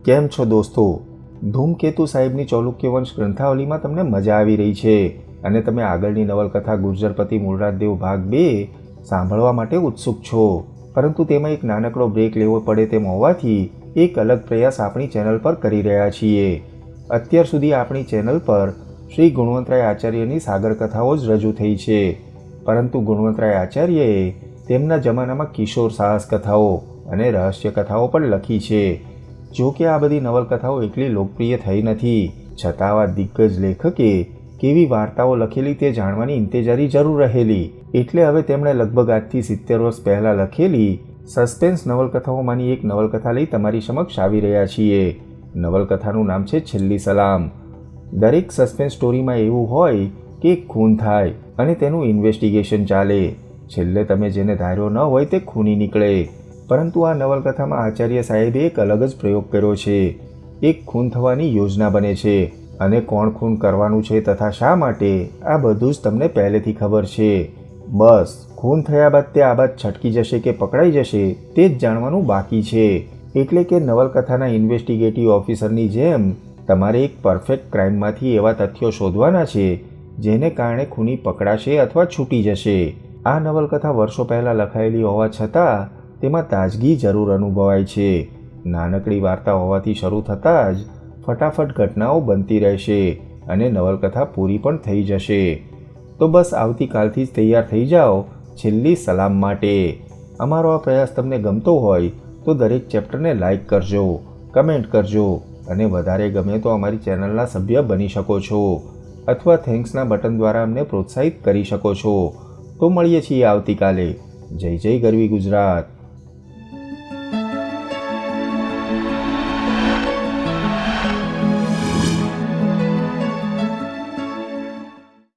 કેમ છો દોસ્તો? ધૂમકેતુ સાહેબની ચાલુક્ય વંશ ગ્રંથાવલીમાં તમને મજા આવી રહી છે અને તમે આગળની નવલકથા ગુર્જરપતિ મૂળરાજદેવ ભાગ 2 સાંભળવા માટે ઉત્સુક છો, પરંતુ તેમાં એક નાનકડો બ્રેક લેવો પડે તેમ હોવાથી એક અલગ પ્રયાસ આપણી ચેનલ પર કરી રહ્યા છીએ. અત્યાર સુધી આપણી ચેનલ પર શ્રી ગુણવંતરાય આચાર્યની સાગર કથાઓ જ રજૂ થઈ છે, પરંતુ ગુણવંતરાય આચાર્યએ તેમના જમાનામાં કિશોર સાહસ કથાઓ અને રહસ્ય કથાઓ પણ લખી છે. જો કે આ બધી નવલકથાઓ એટલી લોકપ્રિય થઈ નથી, છતાં આવા દિગ્ગજ લેખકે કેવી વાર્તાઓ લખેલી તે જાણવાની ઇંતેજારી જરૂર રહેલી. એટલે હવે તેમણે લગભગ આજથી 70 વર્ષ પહેલાં લખેલી સસ્પેન્સ નવલકથાઓમાંની એક નવલકથા લઈ તમારી સમક્ષ આવી રહ્યા છીએ. નવલકથાનું નામ છે છેલ્લી સલામ. દરેક સસ્પેન્સ સ્ટોરીમાં એવું હોય કે એક ખૂન થાય અને તેનું ઇન્વેસ્ટિગેશન ચાલે. છેલ્લે તમે જેને ધાર્યો ન હોય તે ખૂની નીકળે. પરંતુ આ નવલકથામાં આચાર્ય સાહેબે એક અલગ જ પ્રયોગ કર્યો છે. એક ખૂન થવાની યોજના બને છે અને કોણ ખૂન કરવાનું છે તથા શા માટે, આ બધું જ તમને પહેલેથી ખબર છે. બસ ખૂન થયા બાદ તે આ બાદ છટકી જશે કે પકડાઈ જશે તે જ જાણવાનું બાકી છે. એટલે કે નવલકથાના ઇન્વેસ્ટિગેટિવ ઓફિસરની જેમ તમારે એક પરફેક્ટ ક્રાઇમમાંથી એવા તથ્યો શોધવાના છે જેને કારણે ખૂની પકડાશે અથવા છૂટી જશે. આ નવલકથા વર્ષો પહેલાં લખાયેલી હોવા છતાં તેમાં તાજગી જરૂર અનુભવાય છે. નાનકડી વાર્તા હોવાથી શરૂ થતાં જ ફટાફટ ઘટનાઓ બનતી રહેશે અને નવલકથા પૂરી પણ થઈ જશે. તો બસ આવતીકાલથી જ તૈયાર થઈ જાઓ છેલ્લી સલામ માટે. અમારો આ પ્રયાસ તમને ગમતો હોય તો દરેક ચેપ્ટરને લાઇક કરજો, કમેન્ટ કરજો અને વધારે ગમે તો અમારી ચેનલના સભ્ય બની શકો છો અથવા થેન્ક્સના બટન દ્વારા અમને પ્રોત્સાહિત કરી શકો છો. તો મળીએ છીએ આવતીકાલે. જય જય ગરવી ગુજરાત.